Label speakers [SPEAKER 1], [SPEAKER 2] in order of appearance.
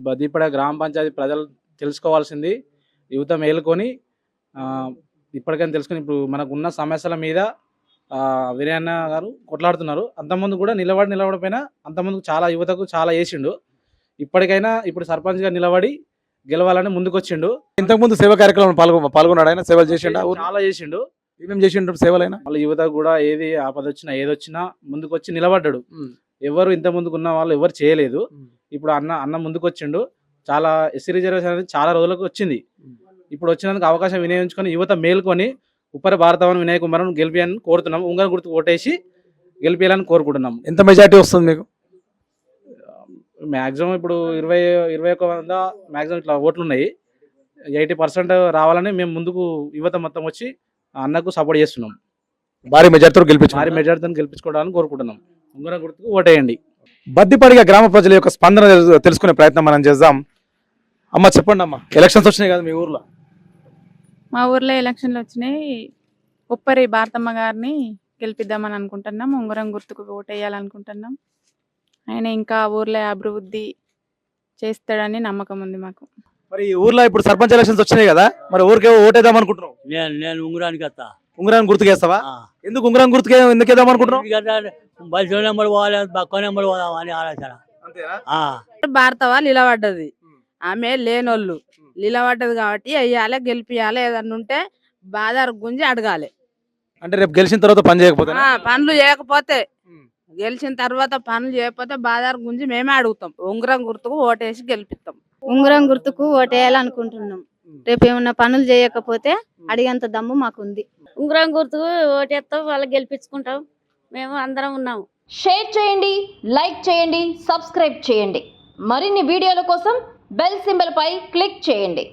[SPEAKER 1] బద్దిపడ గ్రామ పంచాయతీ ప్రజలు తెలుసుకోవాల్సింది యువత మేలుకొని ఇప్పటికైనా తెలుసుకొని ఇప్పుడు మనకున్న సమస్యల మీద వీరయ్యన్న గారు కొట్లాడుతున్నారు. అంతకుముందు కూడా నిలబడిపోయినా అంతకుముందు చాలా యువతకు చాలా చేసిండు. ఇప్పటికైనా ఇప్పుడు సర్పంచ్గా నిలబడి గెలవాలని ముందుకొచ్చిండు.
[SPEAKER 2] ఇంతకుముందు సేవా కార్యక్రమం పాల్గొన్నాడు. ఆయన సేవలు చేసిండు,
[SPEAKER 1] చాలా చేసిండు.
[SPEAKER 2] ఏమేమి చేసిండు సేవలైనా?
[SPEAKER 1] మళ్ళీ యువతకు కూడా ఏది ఆపద వచ్చినా ఏదొచ్చినా ముందుకొచ్చి నిలబడ్డాడు. ఎవరు ఇంత ముందుకు ఉన్న వాళ్ళు ఎవరు చేయలేదు. ఇప్పుడు అన్న ముందుకొచ్చిండు. చాలా ఎస్సీ రిజర్వేషన్ అనేది చాలా రోజులకు వచ్చింది. ఇప్పుడు వచ్చినందుకు అవకాశం వినియోగించుకొని యువత మేల్కొని ఉప్పర భారతవన్ వినయ్ కుమార్ను గెలిపియాలని కోరుతున్నాం. ఉంగరం గుర్తుకు ఓటేసి గెలిపియాలని కోరుకుంటున్నాం.
[SPEAKER 2] ఎంత మెజార్టీ వస్తుంది మీకు?
[SPEAKER 1] మ్యాక్సిమం ఇప్పుడు 21 మ్యాక్సిమం ఇట్లా ఓట్లు ఉన్నాయి. 80% రావాలని మేము ముందుకు యువత మొత్తం వచ్చి అన్నకు సపోర్ట్ చేస్తున్నాం.
[SPEAKER 2] భారీ మెజార్టీతో
[SPEAKER 1] గెలిపించుకోవడానికి కోరుకుంటున్నాం. ఉంగరం గుర్తుకు ఓటేయండి.
[SPEAKER 2] బద్దిపడిగ గ్రామ ప్రజల యొక్క స్పందన తెలుసుకునే ప్రయత్నం మనం చేద్దాం. అమ్మ చెప్పండి అమ్మ, ఎలక్షన్స్ వచ్చినాయి కదా మీ ఊర్లో?
[SPEAKER 3] మా ఊర్లో ఎలక్షన్లు వచ్చినాయి. ఉప్పరి భారతమ్మ గారిని గెలిపిద్దామని అనుకుంటున్నాం. ఉంగరం గుర్తుకు ఓటేయాలనుకుంటున్నాం. ఆయన ఇంకా ఊర్లో అభివృద్ధి చేస్తాడని నమ్మకం ఉంది మాకు.
[SPEAKER 2] మరి ఊర్లో ఇప్పుడు సర్పంచ్ ఎలక్షన్స్ వచ్చినాయి కదా, మరి ఊరికే ఓటేద్దాం అనుకుంటున్నాం?
[SPEAKER 4] నేను ఉంగరానికి వస్తా.
[SPEAKER 2] ఉంగరాన్ని గుర్తుకేస్తావా? ఎందుకు ఉంగరాన్ని గుర్తుకే ఎందుకు వేద్దాం అనుకుంటున్నాం?
[SPEAKER 4] బస్ నెంబర్ పోవాలి, పక్క నెంబర్ పోదాం అని ఆలోచన.
[SPEAKER 5] భారతవా నిలబడ్డది, ఆమె లేనోళ్ళు నిలబడ్డది కాబట్టి అయ్యాలి గెలిపియాలి. ఏదన్నా ఉంటే బాధారు గుంజి అడగాలి.
[SPEAKER 2] అంటే రేపు గెలిచిన తర్వాత పని చేయకపోతే
[SPEAKER 5] పనులు చేయకపోతే గెలిచిన తర్వాత పనులు చేయకపోతే బాధారు గుంజి మేమే అడుగుతాం. ఉంగరం గుర్తుకు ఓటేసి గెలిపిస్తాం.
[SPEAKER 6] ఉంగరం గుర్తుకు ఓటేయాలనుకుంటున్నాం. రేపు ఏమన్నా పనులు చేయకపోతే అడిగేంత దమ్ము మాకుంది.
[SPEAKER 7] ఉంగరం గుర్తుకు ఓటేస్తాం, వాళ్ళకి గెలిపించుకుంటాం. మేము అందరం ఉన్నాము.
[SPEAKER 8] షేర్ చేయండి, లైక్ చేయండి, సబ్స్క్రైబ్ చేయండి. మరిన్ని వీడియోల కోసం బెల్ సింబల్ పై క్లిక్ చేయండి.